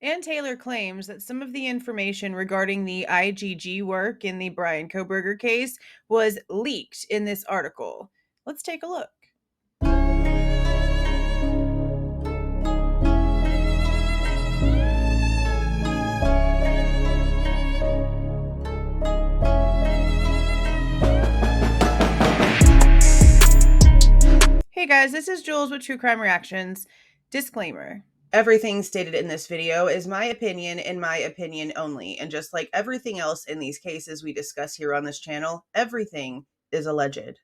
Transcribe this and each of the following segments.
And Taylor claims that some of the information regarding the IGG work in the Bryan Kohberger case was leaked in this article. Let's take a look. Hey guys, this is Jules with True Crime Reactions. Disclaimer. Everything stated in this video is my opinion and my opinion only. And just like everything else in these cases we discuss here on this channel, everything is alleged.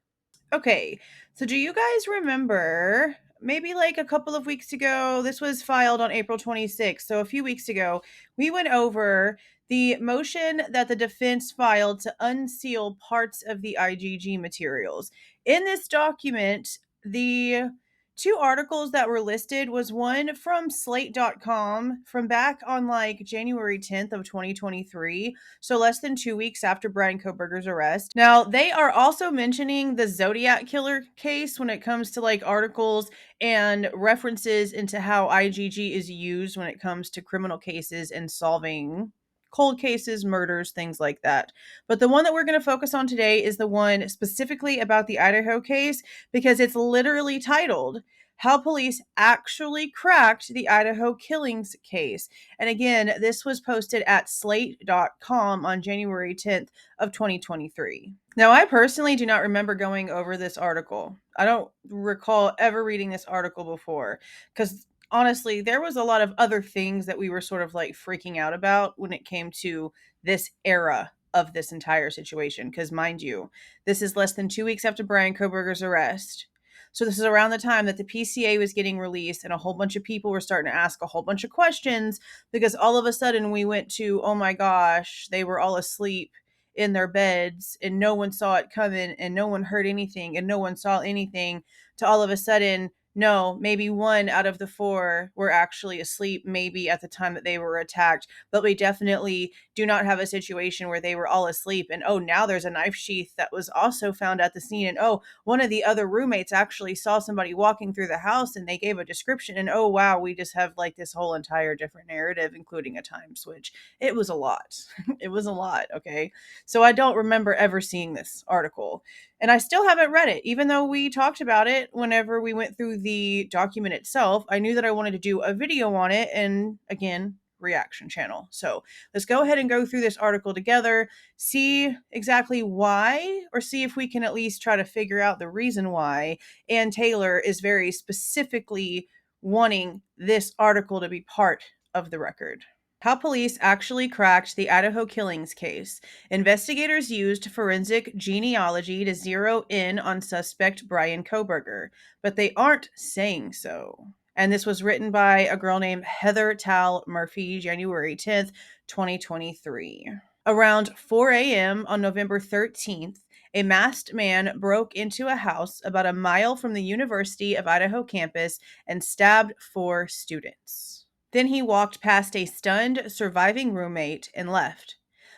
Okay, so do you guys remember maybe like a couple of weeks ago, this was filed on April 26th, so a few weeks ago, we went over the motion that the defense filed to unseal parts of the IGG materials. In this document, the two articles that were listed was one from Slate.com from back on like January 10th of 2023, so less than 2 weeks after Bryan Kohberger's arrest. Now, they are also mentioning the Zodiac killer case when it comes to like articles and references into how IGG is used when it comes to criminal cases and solving cold cases, murders, things like that. But the one that we're going to focus on today is the one specifically about the Idaho case because it's literally titled How Police Actually Cracked the Idaho Killings Case. And again, this was posted at slate.com on January 10th of 2023. Now, I personally do not remember going over this article. I don't recall ever reading this article before because honestly, there was a lot of other things that we were sort of like freaking out about when it came to this era of this entire situation. Because mind you, this is less than 2 weeks after Bryan Kohberger's arrest. So this is around the time that the PCA was getting released and a whole bunch of people were starting to ask a whole bunch of questions because all of a sudden we went to, oh my gosh, they were all asleep in their beds and no one saw it coming and no one heard anything and no one saw anything, to all of a sudden, no, maybe one out of the four were actually asleep, maybe at the time that they were attacked, but we definitely do not have a situation where they were all asleep. And oh, now there's a knife sheath that was also found at the scene. And oh, one of the other roommates actually saw somebody walking through the house and they gave a description. And oh, wow, we just have like this whole entire different narrative, including a time switch. It was a lot. It was a lot. Okay. So I don't remember ever seeing this article. And I still haven't read it, even though we talked about it whenever we went through the document itself. I knew that I wanted to do a video on it and, again, reaction channel. So let's go ahead and go through this article together, see exactly why, or see if we can at least try to figure out the reason why Ann Taylor is very specifically wanting this article to be part of the record. How police actually cracked the Idaho killings case. Investigators used forensic genealogy to zero in on suspect Bryan Kohberger, but they aren't saying so. And this was written by a girl named Heather Tal Murphy, January 10th, 2023. Around 4 a.m. on November 13th, a masked man broke into a house about a mile from the University of Idaho campus and stabbed 4 students. Then he walked past a stunned, surviving roommate and left.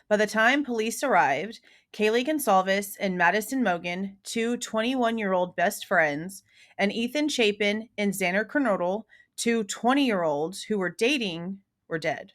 By the time police arrived, Kaylee Goncalves and Maddie Mogen, two 21-year-old best friends, and Ethan Chapin and Xana Kernodle, two 20-year-olds who were dating, were dead.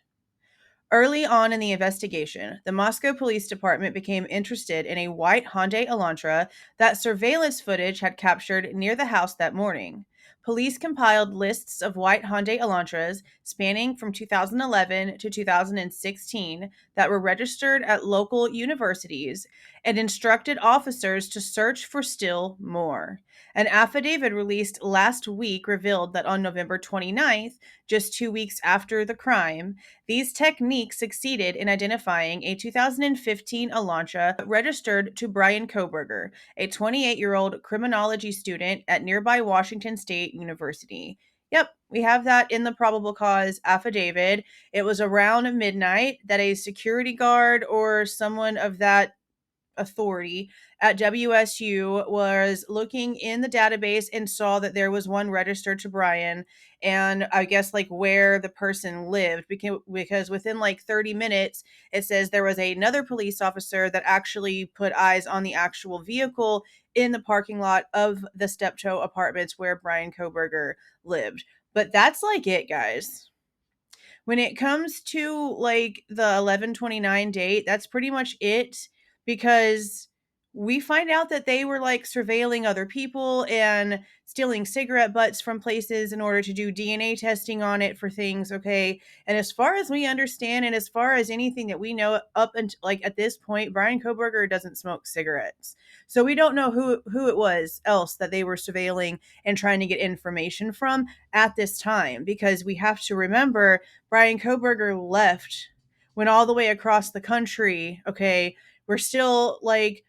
Early on in the investigation, the Moscow Police Department became interested in a white Hyundai Elantra that surveillance footage had captured near the house that morning. Police compiled lists of white Hyundai Elantras spanning from 2011 to 2016 that were registered at local universities and instructed officers to search for still more. An affidavit released last week revealed that on November 29th, just 2 weeks after the crime, these techniques succeeded in identifying a 2015 Elantra registered to Bryan Kohberger, a 28-year-old criminology student at nearby Washington State University. Yep, we have that in the probable cause affidavit. It was around midnight that a security guard or someone of that authority at WSU was looking in the database and saw that there was one registered to Bryan, and I guess like where the person lived, because within like 30 minutes it says there was another police officer that actually put eyes on the actual vehicle in the parking lot of the Steptoe Apartments where Bryan Kohberger lived. But that's like it, guys. When it comes to like the 11/29 date, that's pretty much it, because we find out that they were like surveilling other people and stealing cigarette butts from places in order to do DNA testing on it for things, okay? And as far as we understand, and as far as anything that we know up until like at this point, Bryan Kohberger doesn't smoke cigarettes. So we don't know who it was else that they were surveilling and trying to get information from at this time, because we have to remember Bryan Kohberger left, went all the way across the country, okay? We're still like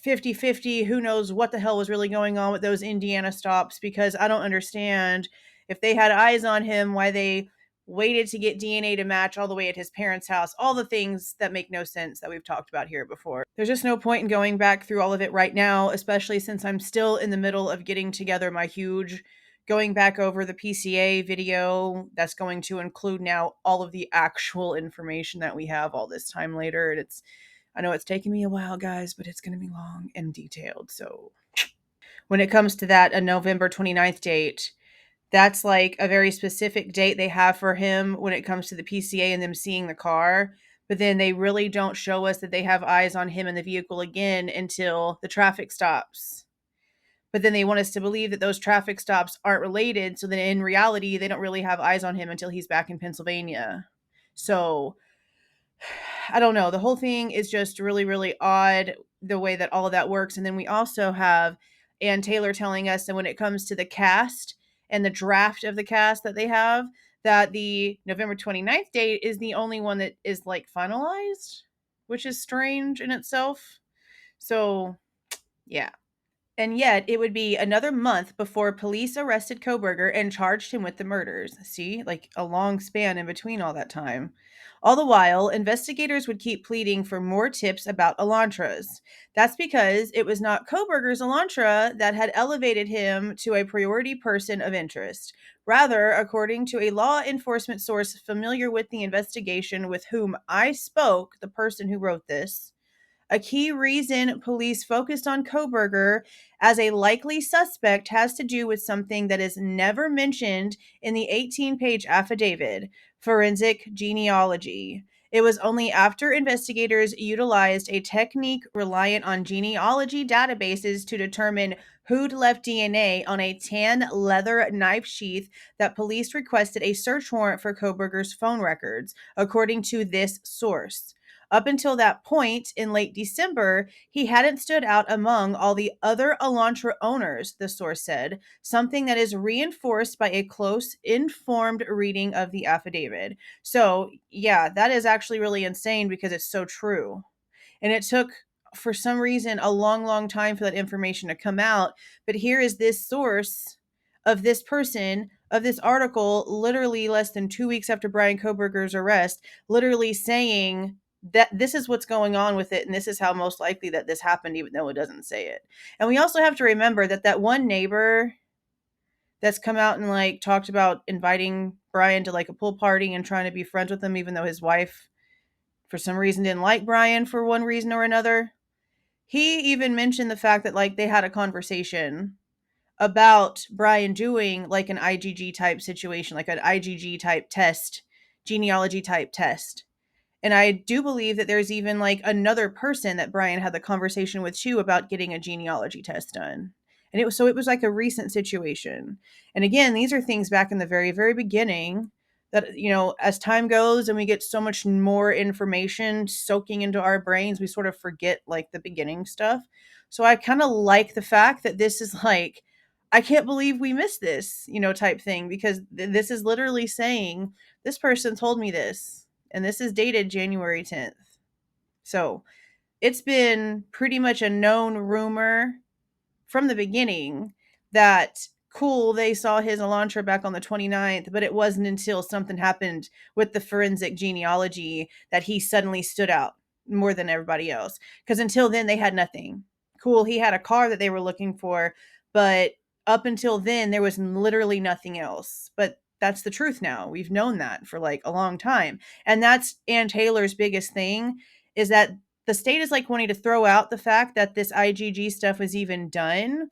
50-50. Who knows what the hell was really going on with those Indiana stops, because I don't understand, if they had eyes on him, why they waited to get DNA to match all the way at his parents' house. All the things that make no sense that we've talked about here before. There's just no point in going back through all of it right now, especially since I'm still in the middle of getting together my huge going back over the PCA video that's going to include now all of the actual information that we have all this time later. And I know it's taken me a while, guys, but it's going to be long and detailed. So when it comes to that, a November 29th date, that's like a very specific date they have for him when it comes to the PCA and them seeing the car. But then they really don't show us that they have eyes on him in the vehicle again until the traffic stops. But then they want us to believe that those traffic stops aren't related. So then in reality, they don't really have eyes on him until he's back in Pennsylvania. So I don't know. The whole thing is just really, really odd, the way that all of that works. And then we also have Ann Taylor telling us that when it comes to the cast and the draft of the cast that they have, that the November 29th date is the only one that is like finalized, which is strange in itself. So yeah. And yet, it would be another month before police arrested Kohberger and charged him with the murders. See, like a long span in between all that time. All the while, investigators would keep pleading for more tips about elantras. That's because it was not Kohberger's elantra that had elevated him to a priority person of interest. Rather, according to a law enforcement source familiar with the investigation with whom I spoke, the person who wrote this, a key reason police focused on Kohberger as a likely suspect has to do with something that is never mentioned in the 18-page affidavit: forensic genealogy. It was only after investigators utilized a technique reliant on genealogy databases to determine who'd left DNA on a tan leather knife sheath that police requested a search warrant for Kohberger's phone records, according to this source. Up until that point, in late December, he hadn't stood out among all the other elantra owners, the source said, something that is reinforced by a close, informed reading of the affidavit. So, yeah, that is actually really insane because it's so true. And it took, for some reason, a long, long time for that information to come out. But here is this source of this person, of this article, literally less than 2 weeks after Bryan Kohberger's arrest, literally saying that this is what's going on with it, and this is how most likely that this happened, even though it doesn't say it. And we also have to remember that that one neighbor that's come out and like talked about inviting Bryan to like a pool party and trying to be friends with him, even though his wife for some reason didn't like Bryan for one reason or another. He even mentioned the fact that like they had a conversation about Bryan doing like an IGG type situation, like an IGG type test, genealogy type test. And I do believe that there's even like another person that Bryan had the conversation with too about getting a genealogy test done. And it was like a recent situation. And again, these are things back in the very, very beginning that, you know, as time goes and we get so much more information soaking into our brains, we sort of forget like the beginning stuff. So I kind of like the fact that this is like, I can't believe we missed this, you know, type thing, because this is literally saying this person told me this, and this is dated January 10th. So it's been pretty much a known rumor from the beginning that cool, they saw his elantra back on the 29th, but it wasn't until something happened with the forensic genealogy that he suddenly stood out more than everybody else. Because until then, they had nothing. Cool, he had a car that they were looking for, but up until then, there was literally nothing else. But that's the truth now. We've known that for like a long time. And that's Ann Taylor's biggest thing, is that the state is like wanting to throw out the fact that this IGG stuff was even done,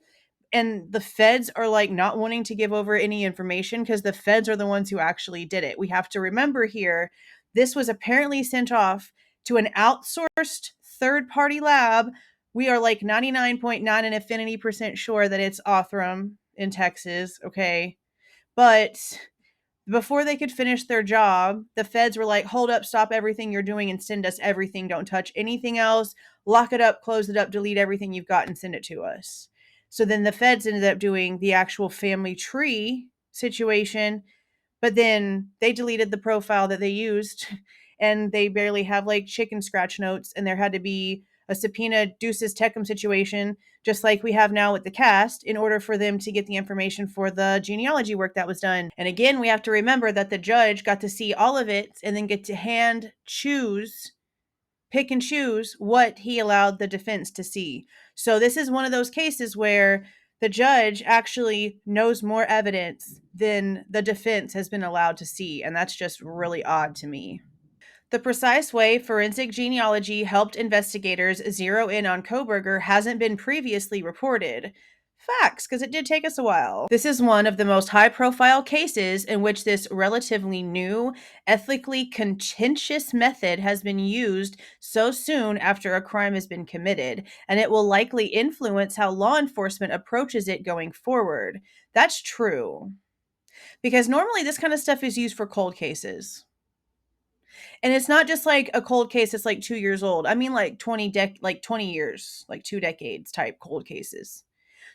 and the feds are like not wanting to give over any information because the feds are the ones who actually did it. We have to remember here, this was apparently sent off to an outsourced third-party lab. We are like 99.9 and affinity percent sure that it's Othram in Texas, okay? But before they could finish their job, the feds were like, hold up, stop everything you're doing and send us everything. Don't touch anything else. Lock it up, close it up, delete everything you've got and send it to us. So then the feds ended up doing the actual family tree situation, but then they deleted the profile that they used and they barely have like chicken scratch notes, and there had to be a subpoena Deuces Tecum situation, just like we have now with the cast, in order for them to get the information for the genealogy work that was done. And again, we have to remember that the judge got to see all of it and then get to pick and choose what he allowed the defense to see. So this is one of those cases where the judge actually knows more evidence than the defense has been allowed to see, and that's just really odd to me. The precise way forensic genealogy helped investigators zero in on Kohberger hasn't been previously reported. Facts, because it did take us a while. This is one of the most high-profile cases in which this relatively new, ethically contentious method has been used so soon after a crime has been committed, and it will likely influence how law enforcement approaches it going forward. That's true. Because normally this kind of stuff is used for cold cases. And it's not just like a cold case that's like 2 years old. I mean like 20 years, like 2 decades type cold cases.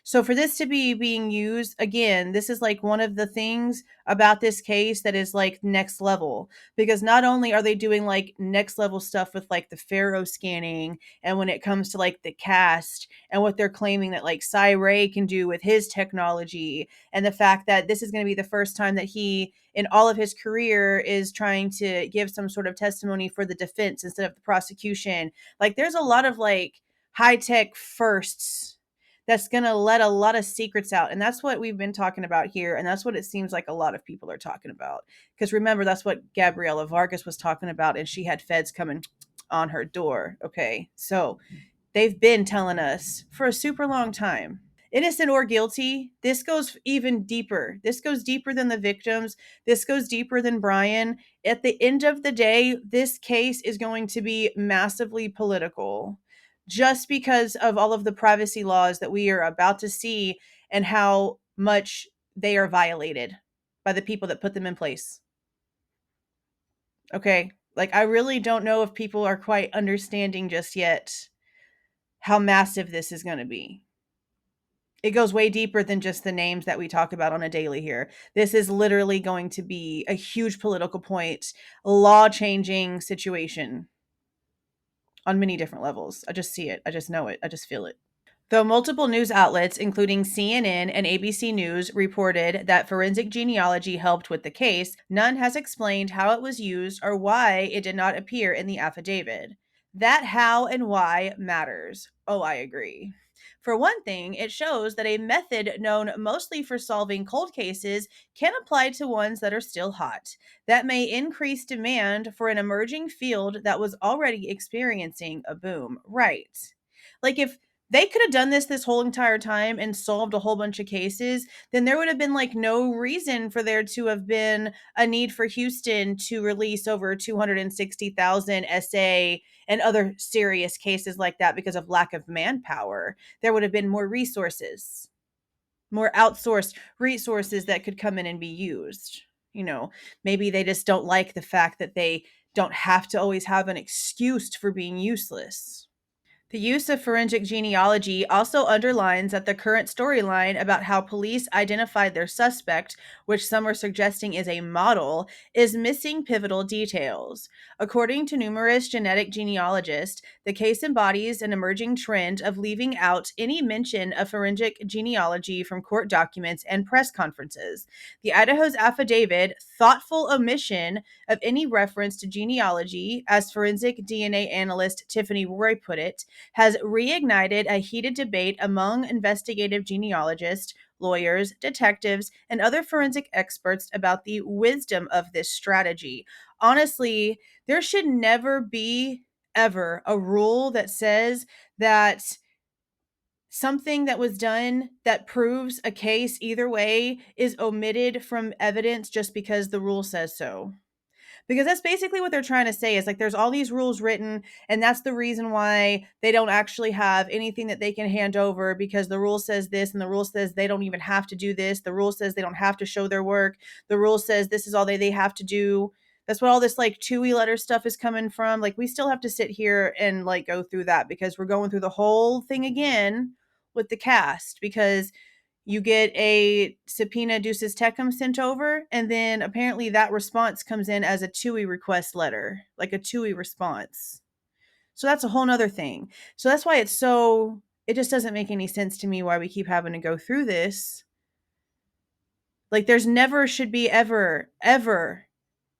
So for this to be being used again, this is like one of the things about this case that is like next level, because not only are they doing like next level stuff with like the Pharaoh scanning, and when it comes to like the cast and what they're claiming that like Cy Ray can do with his technology, and the fact that this is going to be the first time that he in all of his career is trying to give some sort of testimony for the defense instead of the prosecution. Like there's a lot of like high tech firsts that's going to let a lot of secrets out. And that's what we've been talking about here. And that's what it seems like a lot of people are talking about. Because remember, that's what Gabriela Vargas was talking about. And she had feds coming on her door. Okay. So they've been telling us for a super long time. Innocent or guilty, this goes even deeper. This goes deeper than the victims. This goes deeper than Bryan. At the end of the day, this case is going to be massively political, just because of all of the privacy laws that we are about to see and how much they are violated by the people that put them in place. Okay. Like, I really don't know if people are quite understanding just yet how massive this is going to be. It goes way deeper than just the names that we talk about on a daily here. This is literally going to be a huge political point, law-changing situation on many different levels. I just see it. I just know it. I just feel it. Though multiple news outlets, including CNN and ABC News, reported that forensic genealogy helped with the case, none has explained how it was used or why it did not appear in the affidavit. That how and why matters. Oh, I agree. For one thing, it shows that a method known mostly for solving cold cases can apply to ones that are still hot. That may increase demand for an emerging field that was already experiencing a boom. Right. Like if they could have done this whole entire time and solved a whole bunch of cases, then there would have been like no reason for there to have been a need for Houston to release over 260,000 SA and other serious cases like that because of lack of manpower. There would have been more resources, more outsourced resources that could come in and be used. You know, maybe they just don't like the fact that they don't have to always have an excuse for being useless. The use of forensic genealogy also underlines that the current storyline about how police identified their suspect, which some are suggesting is a model, is missing pivotal details. According to numerous genetic genealogists, the case embodies an emerging trend of leaving out any mention of forensic genealogy from court documents and press conferences. The Idaho's affidavit, thoughtful omission of any reference to genealogy, as forensic DNA analyst Tiffany Roy put it, has reignited a heated debate among investigative genealogists, lawyers, detectives, and other forensic experts about the wisdom of this strategy. Honestly, there should never be ever a rule that says that something that was done that proves a case either way is omitted from evidence just because the rule says so. Because that's basically what they're trying to say is like there's all these rules written, and that's the reason why they don't actually have anything that they can hand over, because the rule says this and the rule says they don't even have to do this. The rule says they don't have to show their work. The rule says this is all they have to do. That's what all this like 2E letter stuff is coming from. Like we still have to sit here and like go through that because we're going through the whole thing again with the cast, because you get a subpoena ducis tecum sent over, and then apparently that response comes in as a 2E request letter, like a 2E response. So that's a whole nother thing. So that's why it just doesn't make any sense to me why we keep having to go through this. Like there's never should be ever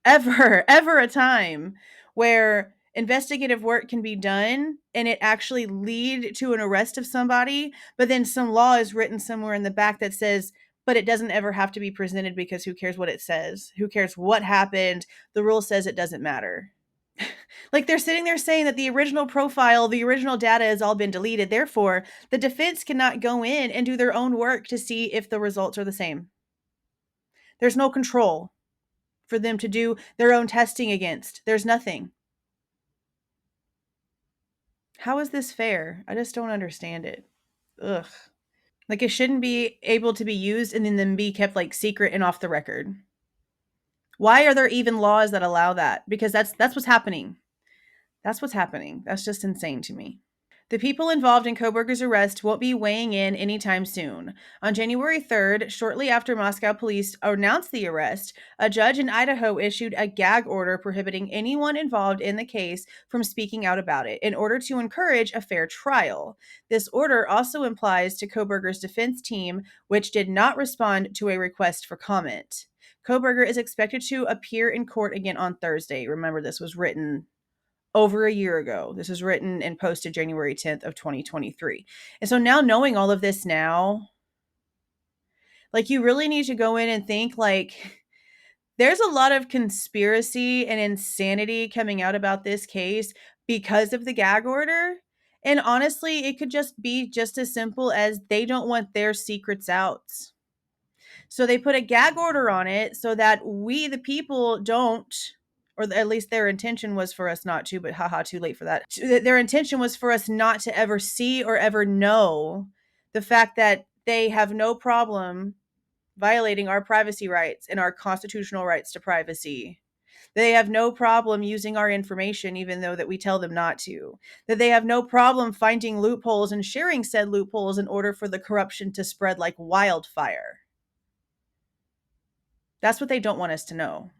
a time where investigative work can be done and it actually lead to an arrest of somebody, but then some law is written somewhere in the back that says, but it doesn't ever have to be presented because who cares what it says? Who cares what happened? The rule says it doesn't matter. Like they're sitting there saying that the original profile, the original data has all been deleted. Therefore, the defense cannot go in and do their own work to see if the results are the same. There's no control for them to do their own testing against. There's nothing. How is this fair? I just don't understand it. Ugh. Like it shouldn't be able to be used and then be kept like secret and off the record. Why are there even laws that allow that? Because that's what's happening. That's what's happening. That's just insane to me. The people involved in Kohberger's arrest won't be weighing in anytime soon. On January 3rd, shortly after Moscow police announced the arrest, a judge in Idaho issued a gag order prohibiting anyone involved in the case from speaking out about it in order to encourage a fair trial. This order also applies to Kohberger's defense team, which did not respond to a request for comment. Kohberger is expected to appear in court again on Thursday. Remember, this was written over a year ago. This was written and posted January 10th of 2023. And so now knowing all of this now, like you really need to go in and think like there's a lot of conspiracy and insanity coming out about this case because of the gag order. And honestly, it could just be just as simple as they don't want their secrets out. So they put a gag order on it so that we, the people, don't, or at least their intention was for us not to, but haha, too late for that. Their intention was for us not to ever see or ever know the fact that they have no problem violating our privacy rights and our constitutional rights to privacy. They have no problem using our information, even though that we tell them not to. That they have no problem finding loopholes and sharing said loopholes in order for the corruption to spread like wildfire. That's what they don't want us to know.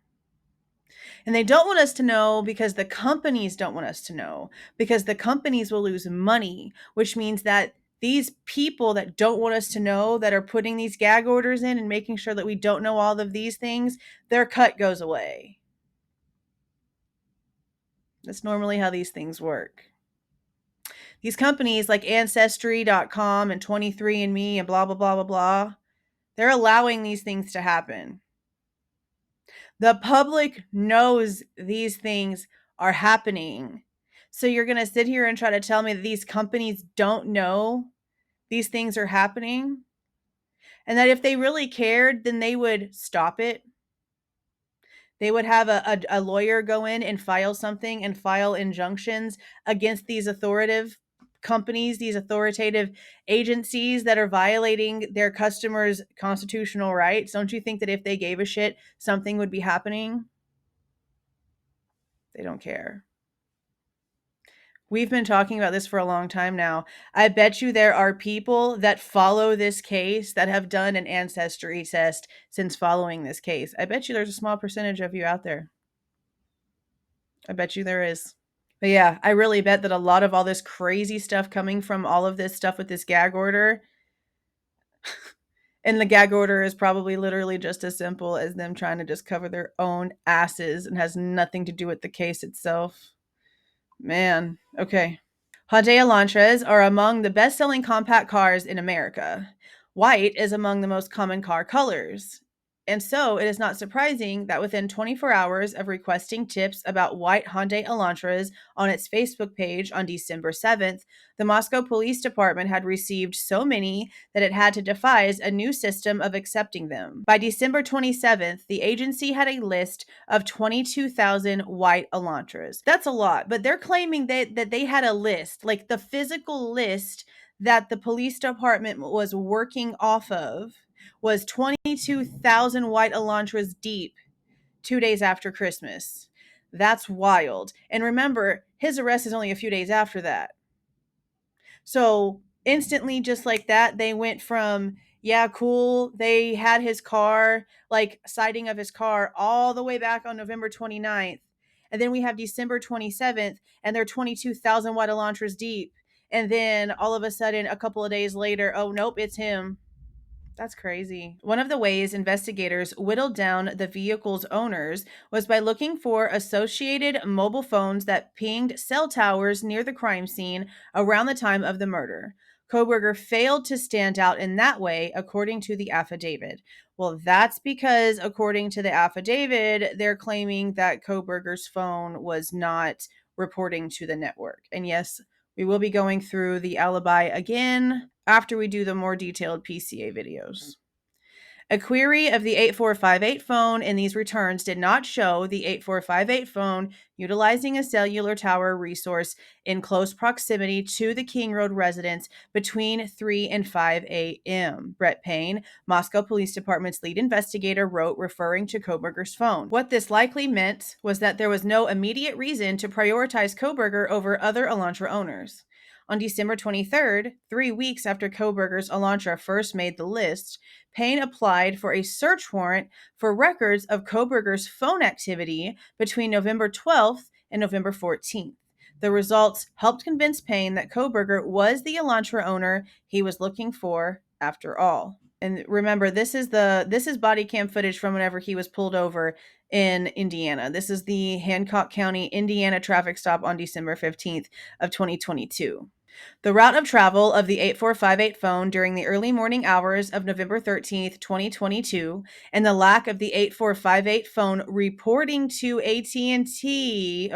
And they don't want us to know because the companies don't want us to know, because the companies will lose money, which means that these people that don't want us to know, that are putting these gag orders in and making sure that we don't know all of these things, their cut goes away. That's normally how these things work. These companies like Ancestry.com and 23andMe and blah, blah, blah, blah, blah, they're allowing these things to happen. The public knows these things are happening. So you're going to sit here and try to tell me that these companies don't know these things are happening? And that if they really cared, then they would stop it. They would have a lawyer go in and file something and file injunctions against these authoritative companies, these authoritative agencies that are violating their customers' constitutional rights. Don't you think that if they gave a shit, something would be happening? They don't care. We've been talking about this for a long time now. I bet you there are people that follow this case that have done an ancestry test since following this case. I bet you there's a small percentage of you out there. I bet you there is. But yeah, I really bet that a lot of all this crazy stuff coming from all of this stuff with this gag order, and the gag order is probably literally just as simple as them trying to just cover their own asses and has nothing to do with the case itself. Man, okay. Hyundai Elantras are among the best-selling compact cars in America. White is among the most common car colors. And so it is not surprising that within 24 hours of requesting tips about white Hyundai Elantras on its Facebook page on December 7th, the Moscow Police Department had received so many that it had to devise a new system of accepting them. By December 27th, the agency had a list of 22,000 white Elantras. That's a lot, but they're claiming that they had a list, like the physical list that the police department was working off of was 22,000 white Elantras deep 2 days after Christmas. That's wild. And remember, his arrest is only a few days after that. So instantly, just like that, they went from, yeah, cool, they had his car, like sighting of his car, all the way back on November 29th. And then we have December 27th, and they're 22,000 white Elantras deep. And then all of a sudden, a couple of days later, oh, nope, it's him. That's crazy. One of the ways investigators whittled down the vehicle's owners was by looking for associated mobile phones that pinged cell towers near the crime scene around the time of the murder. Kohberger failed to stand out in that way, according to the affidavit. Well, that's because, according to the affidavit, they're claiming that Kohberger's phone was not reporting to the network. And yes, we will be going through the alibi again after we do the more detailed PCA videos. A query of the 8458 phone in these returns did not show the 8458 phone utilizing a cellular tower resource in close proximity to the King Road residence between 3 and 5 a.m. Brett Payne, Moscow Police Department's lead investigator, wrote, referring to Kohberger's phone. What this likely meant was that there was no immediate reason to prioritize Kohberger over other Elantra owners. On December 23rd, 3 weeks after Kohberger's Elantra first made the list, Payne applied for a search warrant for records of Kohberger's phone activity between November 12th and November 14th. The results helped convince Payne that Kohberger was the Elantra owner he was looking for after all. And remember, this is body cam footage from whenever he was pulled over in Indiana. This is the Hancock County, Indiana traffic stop on December 15th of 2022. The route of travel of the 8458 phone during the early morning hours of November 13th, 2022, and the lack of the 8458 phone reporting to AT&T,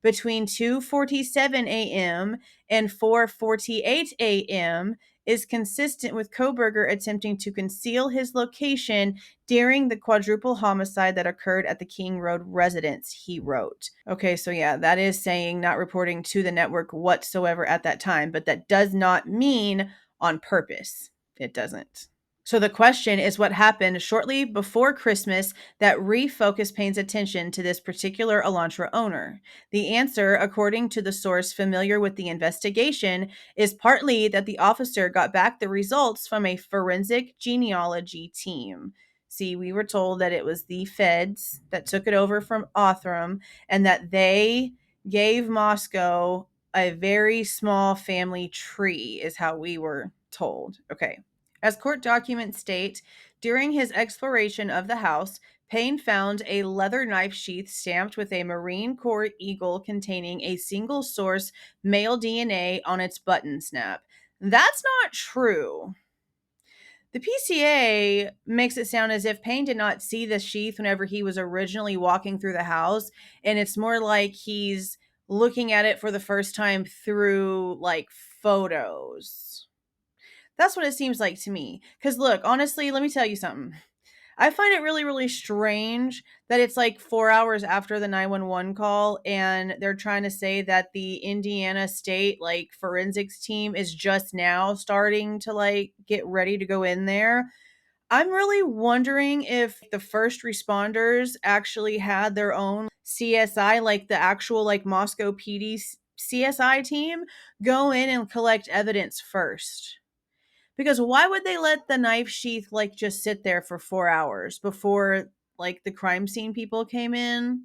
between 2:47 a.m. and 4:48 a.m. is consistent with Kohberger attempting to conceal his location during the quadruple homicide that occurred at the King Road residence, he wrote. Okay, so yeah, that is saying not reporting to the network whatsoever at that time, but that does not mean on purpose. It doesn't. So the question is, what happened shortly before Christmas that refocused Payne's attention to this particular Elantra owner? The answer, according to the source familiar with the investigation, is partly that the officer got back the results from a forensic genealogy team. See, we were told that it was the feds that took it over from Othram and that they gave Moscow a very small family tree, is how we were told. Okay. As court documents state, during his exploration of the house, Payne found a leather knife sheath stamped with a Marine Corps eagle containing a single source male DNA on its button snap. That's not true. The PCA makes it sound as if Payne did not see the sheath whenever he was originally walking through the house, and it's more like he's looking at it for the first time through, like, photos. That's what it seems like to me. Because look, honestly, let me tell you something. I find it really, really strange that it's like 4 hours after the 911 call and they're trying to say that the Indiana State like forensics team is just now starting to like get ready to go in there. I'm really wondering if the first responders actually had their own CSI, like the actual like Moscow PD CSI team, go in and collect evidence first. Because why would they let the knife sheath like just sit there for 4 hours before like the crime scene people came in?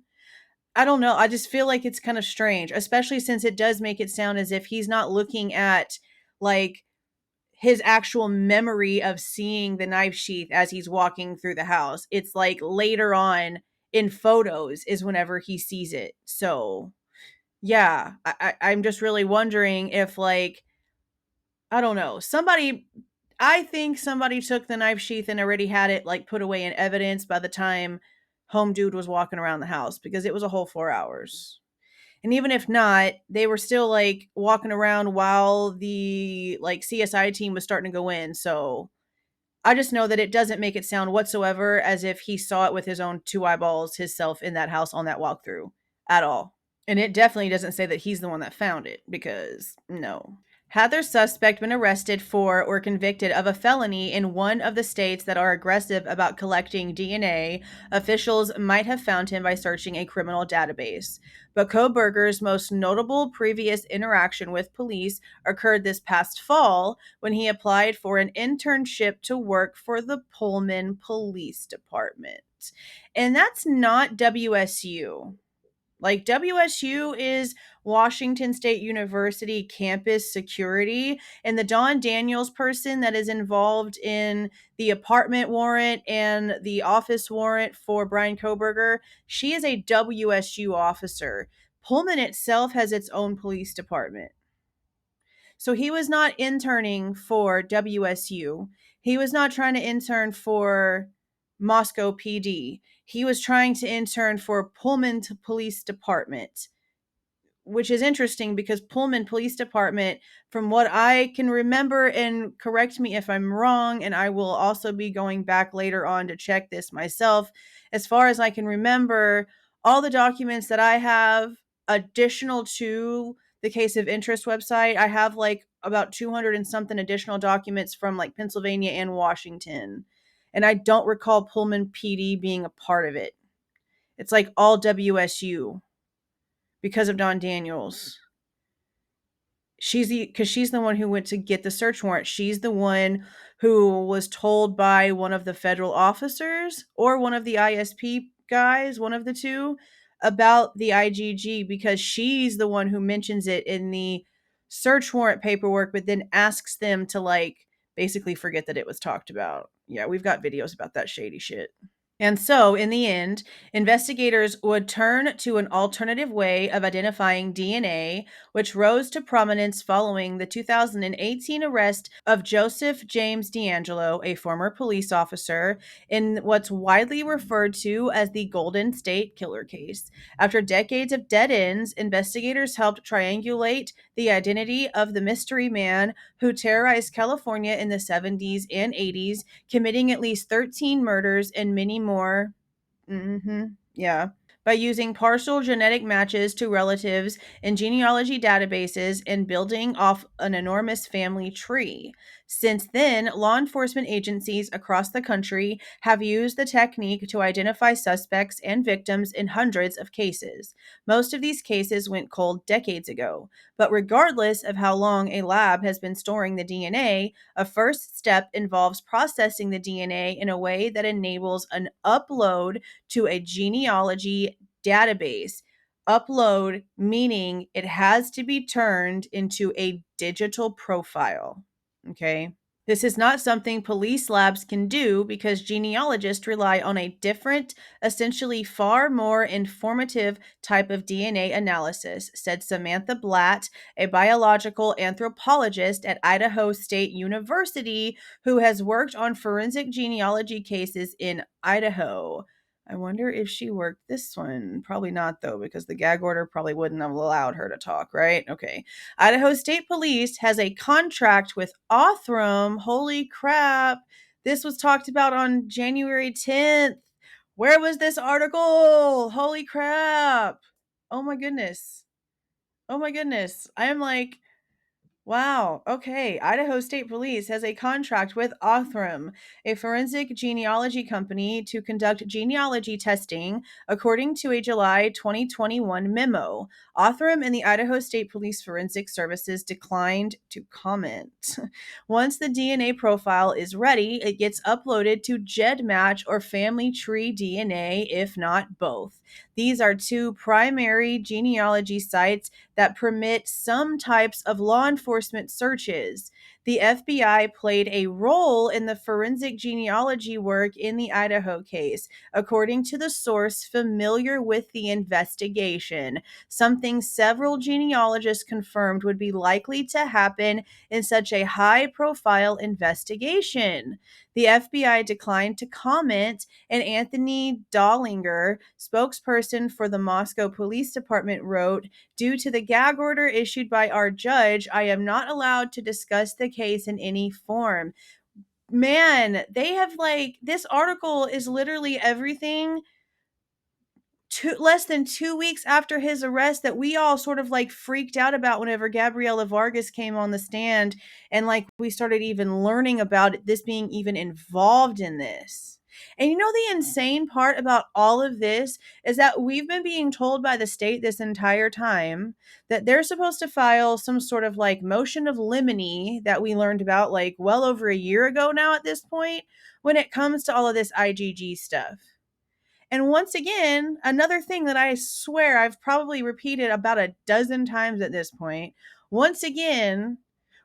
I don't know. I just feel like it's kind of strange, especially since it does make it sound as if he's not looking at like his actual memory of seeing the knife sheath as he's walking through the house. It's like later on in photos is whenever he sees it. So yeah, I'm just really wondering if like, I don't know, somebody, I think somebody took the knife sheath and already had it like put away in evidence by the time home dude was walking around the house, because it was a whole 4 hours. And even if not, they were still like walking around while the like CSI team was starting to go in. So I just know that it doesn't make it sound whatsoever as if he saw it with his own two eyeballs himself in that house on that walkthrough at all. And it definitely doesn't say that he's the one that found it, because no. Had their suspect been arrested for or convicted of a felony in one of the states that are aggressive about collecting DNA, officials might have found him by searching a criminal database. But Kohberger's most notable previous interaction with police occurred this past fall when he applied for an internship to work for the Pullman Police Department. And that's not WSU. Like, WSU is Washington State University campus security, and the Dawn Daniels person that is involved in the apartment warrant and the office warrant for Bryan Kohberger, she is a WSU officer. Pullman itself has its own police department. So he was not interning for WSU. He was not trying to intern for Moscow PD. He was trying to intern for Pullman Police Department, which is interesting because Pullman Police Department, from what I can remember, and correct me if I'm wrong, and I will also be going back later on to check this myself, as far as I can remember, all the documents that I have additional to the case of interest website, I have like about 200 and something additional documents from like Pennsylvania and Washington. And I don't recall Pullman PD being a part of it. It's like all WSU because of Dawn Daniels. She's the one who went to get the search warrant. She's the one who was told by one of the federal officers or one of the ISP guys, one of the two, about the IGG, because she's the one who mentions it in the search warrant paperwork, but then asks them to like basically forget that it was talked about. Yeah, we've got videos about that shady shit. And so, in the end, investigators would turn to an alternative way of identifying DNA, which rose to prominence following the 2018 arrest of Joseph James D'Angelo, a former police officer, in what's widely referred to as the Golden State Killer case. After decades of dead ends, investigators helped triangulate the identity of the mystery man who terrorized California in the 70s and 80s, committing at least 13 murders and many more. Yeah. By using partial genetic matches to relatives in genealogy databases and building off an enormous family tree. Since then, law enforcement agencies across the country have used the technique to identify suspects and victims in hundreds of cases. Most of these cases went cold decades ago, but regardless of how long a lab has been storing the DNA, a first step involves processing the DNA in a way that enables an upload to a genealogy database. Upload meaning it has to be turned into a digital profile. Okay. This is not something police labs can do because genealogists rely on a different, essentially far more informative type of DNA analysis, said Samantha Blatt, a biological anthropologist at Idaho State University who has worked on forensic genealogy cases in Idaho. I wonder if she worked this one. Probably not, though, because the gag order probably wouldn't have allowed her to talk, right? Okay. Idaho State Police has a contract with Othram. Holy crap. This was talked about on January 10th. Where was this article? Holy crap. Oh my goodness. Oh my goodness. I am like, wow. Okay. Idaho State Police has a contract with Othram, a forensic genealogy company, to conduct genealogy testing, according to a July 2021 memo. Othram and the Idaho State Police Forensic Services declined to comment. Once the DNA profile is ready, it gets uploaded to GEDmatch or Family Tree DNA, if not both. These are two primary genealogy sites that permit some types of law enforcement searches. The FBI played a role in the forensic genealogy work in the Idaho case, according to the source familiar with the investigation, something several genealogists confirmed would be likely to happen in such a high-profile investigation. The FBI declined to comment, and Anthony Dollinger, spokesperson for the Moscow Police Department, wrote, "Due to the gag order issued by our judge, I am not allowed to discuss the case in any form." Man, they have this article is literally everything less than 2 weeks after his arrest that we all sort of freaked out about whenever Gabriela Vargas came on the stand, and we started even learning about this being even involved in this. And the insane part about all of this is that we've been being told by the state this entire time that they're supposed to file some sort of motion of limine that we learned about well over a year ago now at this point when it comes to all of this IGG stuff. And once again, another thing that I swear I've probably repeated about a dozen times at this point, once again,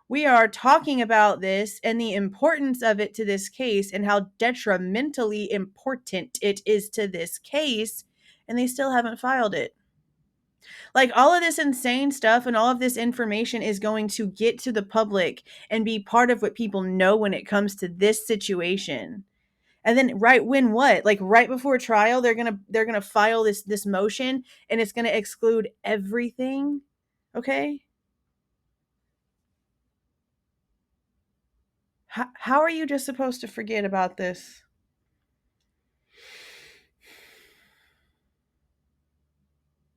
we are talking about this and the importance of it to this case and how detrimentally important it is to this case, and they still haven't filed it. All of this insane stuff and all of this information is going to get to the public and be part of what people know when it comes to this situation. And then right before trial, they're gonna file this motion, and it's gonna exclude everything. Okay? How are you just supposed to forget about this?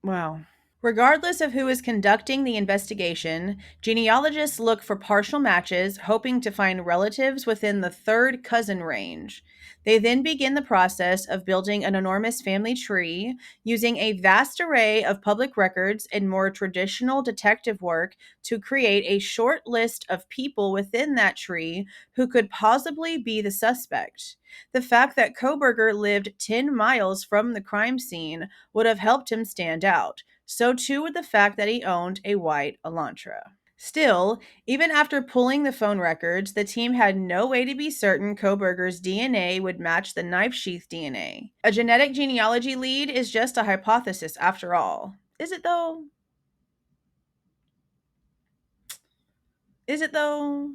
Wow. Regardless of who is conducting the investigation, genealogists look for partial matches, hoping to find relatives within the third cousin range. They then begin the process of building an enormous family tree, using a vast array of public records and more traditional detective work to create a short list of people within that tree who could possibly be the suspect. The fact that Kohberger lived 10 miles from the crime scene would have helped him stand out. So too would the fact that he owned a white elantra. Still, even after pulling the phone records, the team had no way to be certain Kohberger's DNA would match the knife sheath DNA. A genetic genealogy lead is just a hypothesis after all. Is it though? Is it though?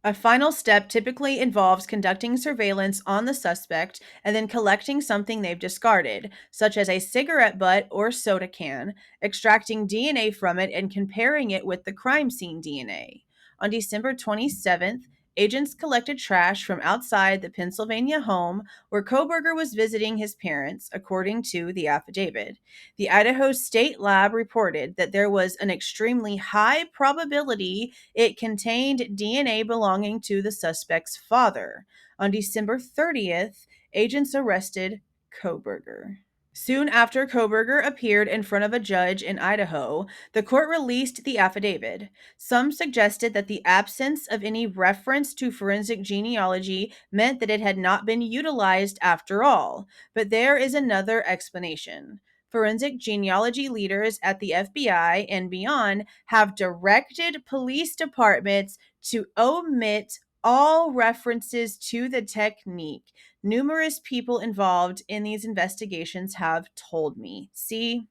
A final step typically involves conducting surveillance on the suspect and then collecting something they've discarded, such as a cigarette butt or soda can, extracting DNA from it and comparing it with the crime scene DNA. On December 27th, agents collected trash from outside the Pennsylvania home where Kohberger was visiting his parents, according to the affidavit. The Idaho State Lab reported that there was an extremely high probability it contained DNA belonging to the suspect's father. On December 30th, agents arrested Kohberger. Soon after Kohberger appeared in front of a judge in Idaho, the court released the affidavit. Some suggested that the absence of any reference to forensic genealogy meant that it had not been utilized after all, but there is another explanation. Forensic genealogy leaders at the FBI and beyond have directed police departments to omit all references to the technique. Numerous people involved in these investigations have told me. See,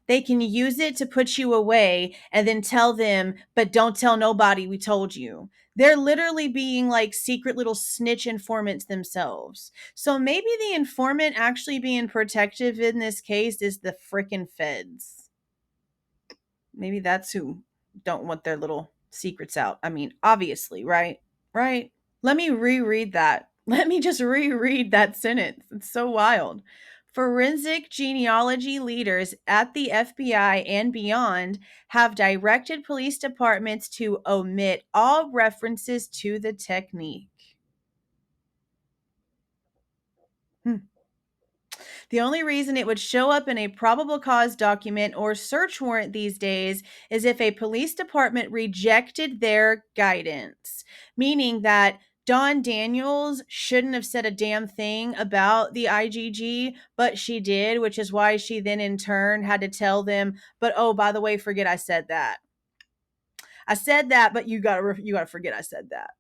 they can use it to put you away and then tell them, but don't tell nobody we told you. They're literally being secret little snitch informants themselves. So maybe the informant actually being protective in this case is the frickin' feds. Maybe that's who don't want their little secrets out. I mean, obviously, right? Right? Let me reread that. Let me just reread that sentence. It's so wild. Forensic genealogy leaders at the FBI and beyond have directed police departments to omit all references to the technique. The only reason it would show up in a probable cause document or search warrant these days is if a police department rejected their guidance, meaning that Dawn Daniels shouldn't have said a damn thing about the IGG, but she did, which is why she then in turn had to tell them, but oh, by the way, forget I said that. I said that, but you gotta forget I said that.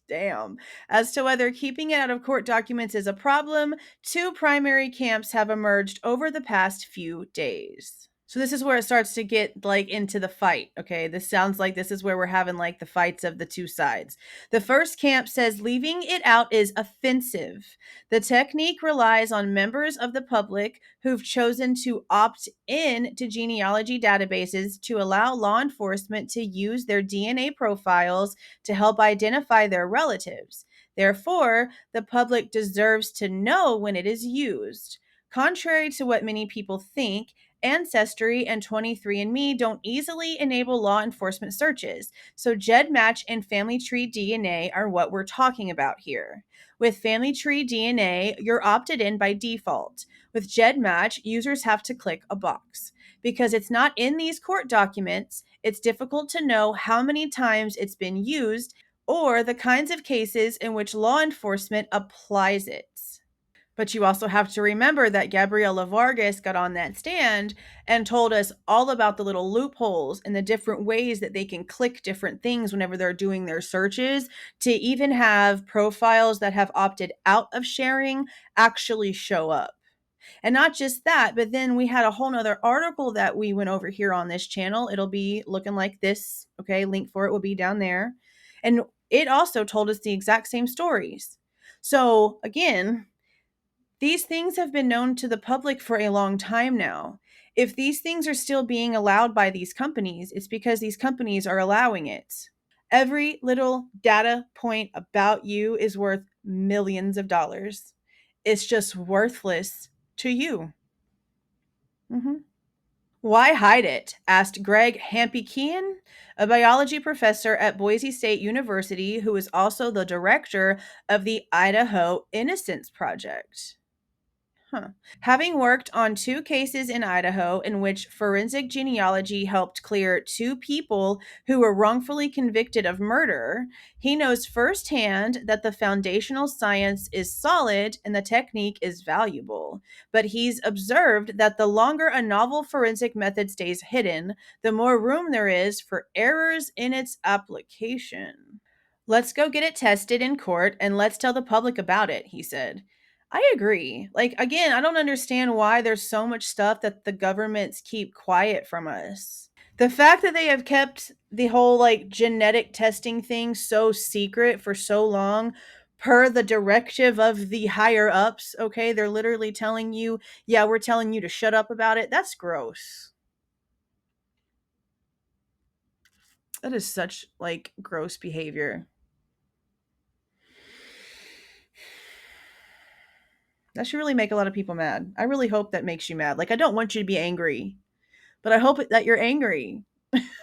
Damn. As to whether keeping it out of court documents is a problem, two primary camps have emerged over the past few days. So this is where it starts to get like into the fight, okay? This sounds like this is where we're having like the fights of the two sides. The first camp says leaving it out is offensive. The technique relies on members of the public who've chosen to opt in to genealogy databases to allow law enforcement to use their DNA profiles to help identify their relatives. Therefore, the public deserves to know when it is used. Contrary to what many people think, Ancestry and 23andMe don't easily enable law enforcement searches, so GEDmatch and Family Tree DNA are what we're talking about here. With Family Tree DNA, you're opted in by default. With GEDmatch, users have to click a box. Because it's not in these court documents, it's difficult to know how many times it's been used or the kinds of cases in which law enforcement applies it. But you also have to remember that Gabriela Vargas got on that stand and told us all about the little loopholes and the different ways that they can click different things whenever they're doing their searches to even have profiles that have opted out of sharing actually show up. And not just that, but then we had a whole nother article that we went over here on this channel. It'll be looking like this. Okay, link for it will be down there. And it also told us the exact same stories. So again, these things have been known to the public for a long time now. If these things are still being allowed by these companies, it's because these companies are allowing it. Every little data point about you is worth millions of dollars. It's just worthless to you. Why hide it? Asked Greg Hampikian, a biology professor at Boise State University who is also the director of the Idaho Innocence Project. Having worked on two cases in Idaho in which forensic genealogy helped clear two people who were wrongfully convicted of murder, he knows firsthand that the foundational science is solid and the technique is valuable. But he's observed that the longer a novel forensic method stays hidden, the more room there is for errors in its application. Let's go get it tested in court and let's tell the public about it, he said. I agree. Like, again, I don't understand why there's so much stuff that the governments keep quiet from us. The fact that they have kept the whole like genetic testing thing so secret for so long, per the directive of the higher ups, okay? They're literally telling you, yeah, we're telling you to shut up about it. That's gross. That is such like gross behavior. That should really make a lot of people mad. I really hope that makes you mad. Like, I don't want you to be angry, but I hope that you're angry.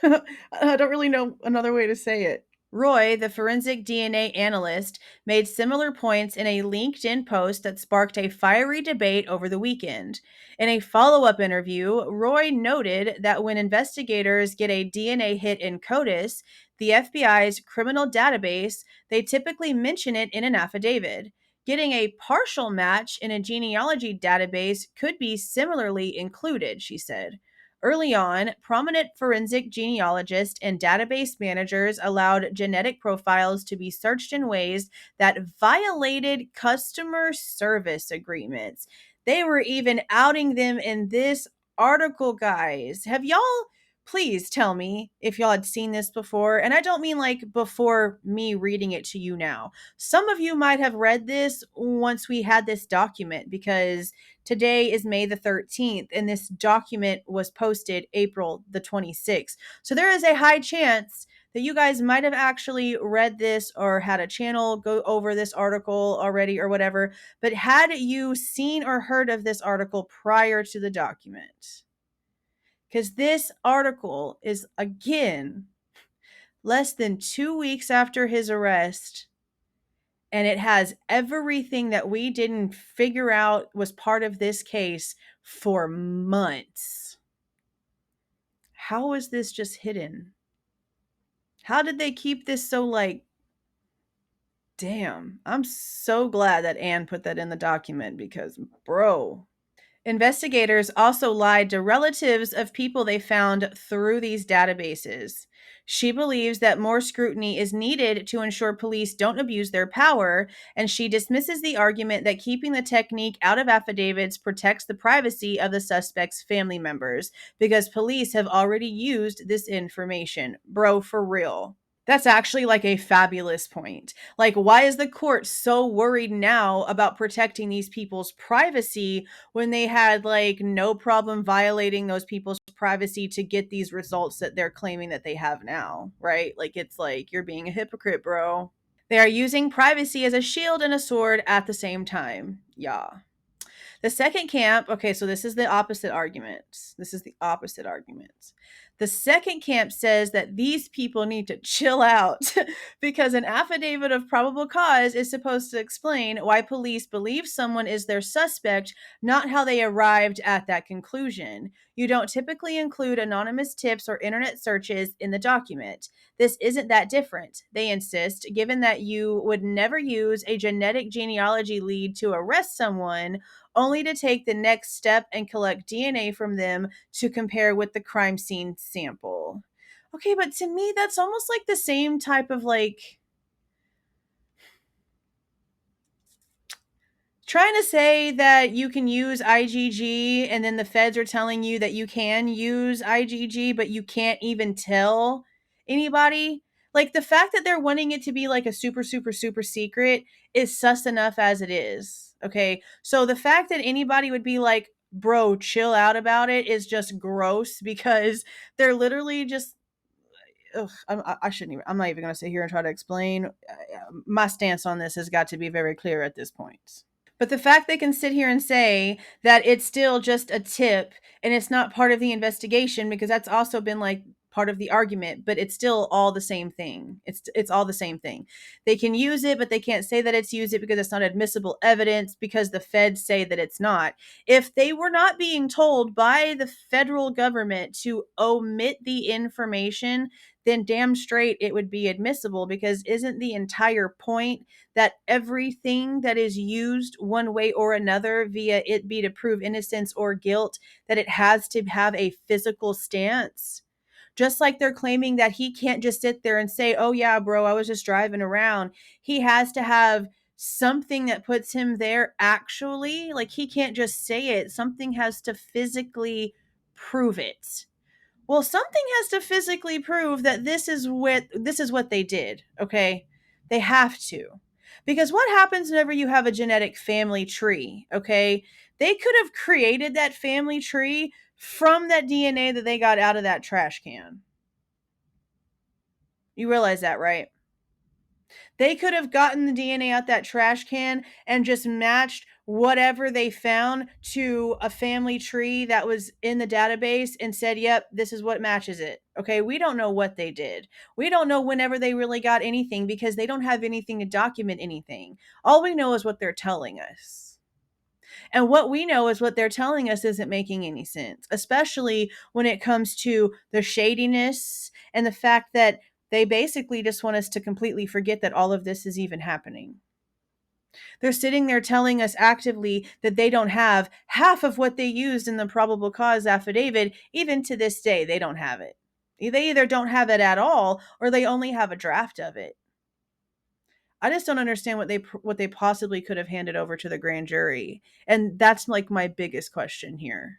I don't really know another way to say it. Roy, the forensic DNA analyst, made similar points in a LinkedIn post that sparked a fiery debate over the weekend. In a follow up interview, Roy noted that when investigators get a DNA hit in CODIS, the FBI's criminal database, they typically mention it in an affidavit. Getting a partial match in a genealogy database could be similarly included, she said. Early on, prominent forensic genealogists and database managers allowed genetic profiles to be searched in ways that violated customer service agreements. They were even outing them in this article, guys. Have y'all, please tell me if y'all had seen this before? And I don't mean like before me reading it to you now. Some of you might have read this once we had this document because today is May the 13th, and this document was posted April the 26th. So there is a high chance that you guys might have actually read this or had a channel go over this article already or whatever. But had you seen or heard of this article prior to the document? Because this article is, again, less than 2 weeks after his arrest, and it has everything that we didn't figure out was part of this case for months. How is this just hidden? How did they keep this so like, damn, I'm so glad that Anne put that in the document because, bro. Investigators also lied to relatives of people they found through these databases. She believes that more scrutiny is needed to ensure police don't abuse their power, and she dismisses the argument that keeping the technique out of affidavits protects the privacy of the suspect's family members because police have already used this information. Bro, for real. That's actually like a fabulous point. Like, why is the court so worried now about protecting these people's privacy when they had like no problem violating those people's privacy to get these results that they're claiming that they have now, right? Like, it's like you're being a hypocrite, bro. They are using privacy as a shield and a sword at the same time. Yeah. The second camp, okay, so this is the opposite argument. This is the opposite argument. The second camp says that these people need to chill out because an affidavit of probable cause is supposed to explain why police believe someone is their suspect, not how they arrived at that conclusion. You don't typically include anonymous tips or internet searches in the document. This isn't that different, they insist, given that you would never use a genetic genealogy lead to arrest someone only to take the next step and collect DNA from them to compare with the crime scene sample. Okay, but to me, that's almost like the same type of like trying to say that you can use IGG and then the feds are telling you that you can use IGG, but you can't even tell anybody. Like the fact that they're wanting it to be like a super, super, super secret is sus enough as it is. Okay. So the fact that anybody would be like, bro, chill out about it is just gross because they're literally just. Ugh, I shouldn't even. I'm not even going to sit here and try to explain. My stance on this has got to be very clear at this point. But the fact they can sit here and say that it's still just a tip and it's not part of the investigation, because that's also been like part of the argument, but it's still all the same thing. It's all the same thing. They can use it, but they can't say that it's used it because it's not admissible evidence because the feds say that it's not. If they were not being told by the federal government to omit the information, then damn straight it would be admissible, because isn't the entire point that everything that is used one way or another, via it be to prove innocence or guilt, that it has to have a physical stance? Just like they're claiming that he can't just sit there and say, oh yeah, bro, I was just driving around. He has to have something that puts him there actually. Like he can't just say it. Something has to physically prove it. Well, something has to physically prove that this is what they did, okay? They have to. Because what happens whenever you have a genetic family tree, okay? They could have created that family tree from that DNA that they got out of that trash can. You realize that, right? They could have gotten the DNA out that trash can and just matched whatever they found to a family tree that was in the database and said, yep, this is what matches it. Okay, we don't know what they did. We don't know whenever they really got anything because they don't have anything to document anything. All we know is what they're telling us. And what we know is what they're telling us isn't making any sense, especially when it comes to the shadiness and the fact that they basically just want us to completely forget that all of this is even happening. They're sitting there telling us actively that they don't have half of what they used in the probable cause affidavit. Even to this day, they don't have it. They either don't have it at all or they only have a draft of it. I just don't understand what they possibly could have handed over to the grand jury. And that's like my biggest question here.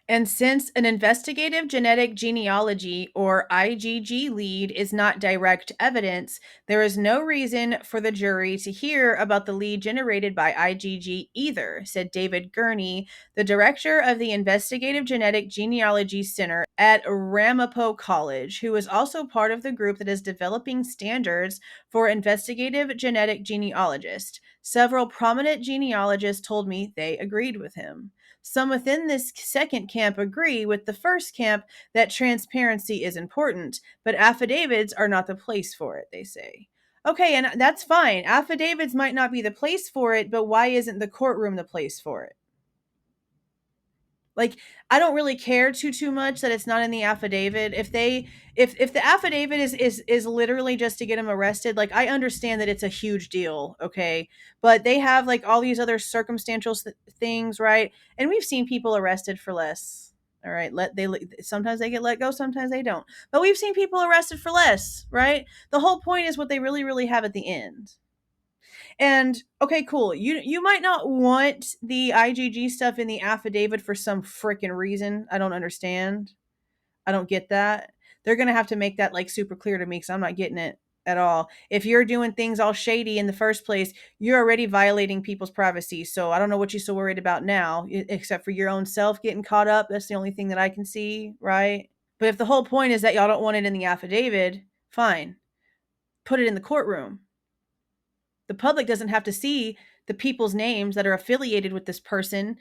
And since an investigative genetic genealogy or IGG lead is not direct evidence, there is no reason for the jury to hear about the lead generated by IGG either, said David Gurney, the director of the Investigative Genetic Genealogy Center at Ramapo College, who is also part of the group that is developing standards for investigative genetic genealogists. Several prominent genealogists told me they agreed with him. Some within this second camp agree with the first camp that transparency is important, but affidavits are not the place for it, they say. Okay, and that's fine. Affidavits might not be the place for it, but why isn't the courtroom the place for it? Like, I don't really care too much that it's not in the affidavit. If the affidavit is literally just to get him arrested, like I understand that it's a huge deal, okay? But they have like all these other circumstantial things, right? And we've seen people arrested for less. All right. Sometimes they get let go, sometimes they don't. But we've seen people arrested for less, right? The whole point is what they really, really have at the end. And okay, cool. You might not want the IGG stuff in the affidavit for some freaking reason. I don't understand. I don't get that. They're going to have to make that like super clear to me because I'm not getting it at all. If you're doing things all shady in the first place, you're already violating people's privacy. So I don't know what you're so worried about now, except for your own self getting caught up. That's the only thing that I can see, right? But if the whole point is that y'all don't want it in the affidavit, fine. Put it in the courtroom. The public doesn't have to see the people's names that are affiliated with this person.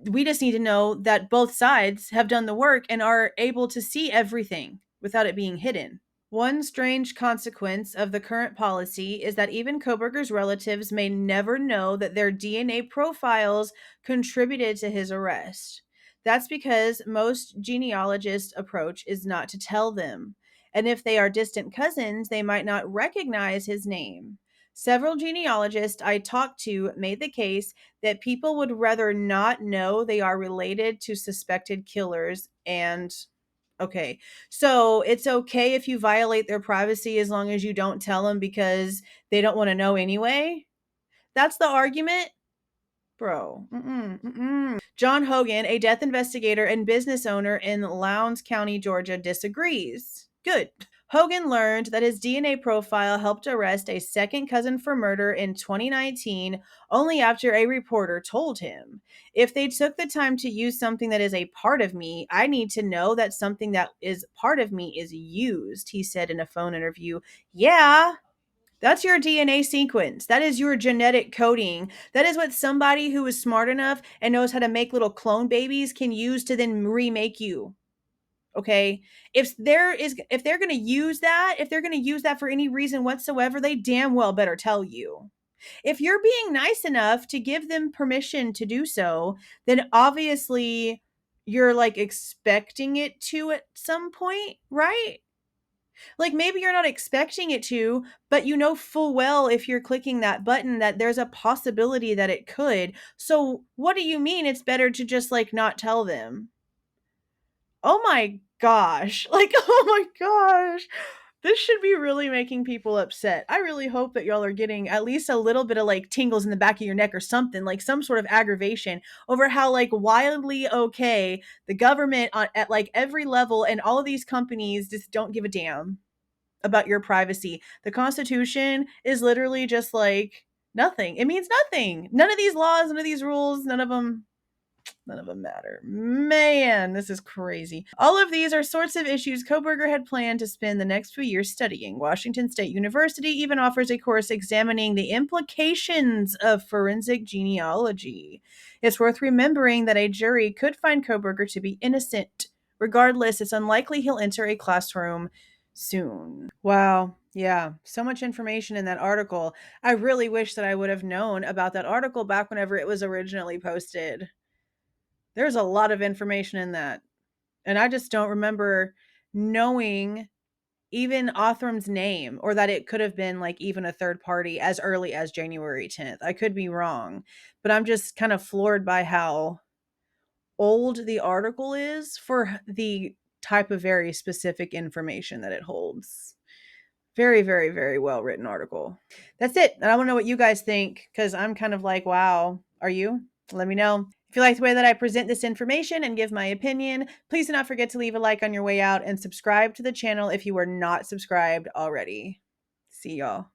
We just need to know that both sides have done the work and are able to see everything without it being hidden. One strange consequence of the current policy is that even Kohberger's relatives may never know that their DNA profiles contributed to his arrest. That's because most genealogists' approach is not to tell them. And if they are distant cousins, they might not recognize his name. Several genealogists I talked to made the case that people would rather not know they are related to suspected killers. And okay, so it's okay if you violate their privacy as long as you don't tell them because they don't want to know anyway? That's the argument? Bro. John Hogan, a death investigator and business owner in Lowndes County, Georgia, disagrees. Good. Hogan learned that his DNA profile helped arrest a second cousin for murder in 2019 only after a reporter told him. If they took the time to use something that is a part of me, I need to know that something that is part of me is used, he said in a phone interview. Yeah, that's your DNA sequence. That is your genetic coding. That is what somebody who is smart enough and knows how to make little clone babies can use to then remake you. Okay? If they're going to use that, if they're going to use that for any reason whatsoever, they damn well better tell you. If you're being nice enough to give them permission to do so, then obviously you're like expecting it to at some point, right? Like maybe you're not expecting it to, but you know full well if you're clicking that button that there's a possibility that it could. So what do you mean it's better to just like not tell them? Oh my gosh. Like, oh my gosh. This should be really making people upset. I really hope that y'all are getting at least a little bit of like tingles in the back of your neck or something, like some sort of aggravation over how like wildly okay the government at like every level and all of these companies just don't give a damn about your privacy. The Constitution is literally just like nothing. It means nothing. None of these laws, none of these rules, none of them matter. Man, this is crazy. All of these are sorts of issues Kohberger had planned to spend the next few years studying. Washington State University even offers a course examining the implications of forensic genealogy. It's worth remembering that a jury could find Kohberger to be innocent. Regardless, it's unlikely he'll enter a classroom soon. Wow. Yeah, so much information in that article. I really wish that I would have known about that article back whenever it was originally posted. There's a lot of information in that. And I just don't remember knowing even Othram's name or that it could have been like even a third party as early as January 10th. I could be wrong, but I'm just kind of floored by how old the article is for the type of very specific information that it holds. Very, very, very well written article. That's it. And I want to know what you guys think because I'm kind of like, wow, are you? Let me know. If you like the way that I present this information and give my opinion, please do not forget to leave a like on your way out and subscribe to the channel if you are not subscribed already. See y'all.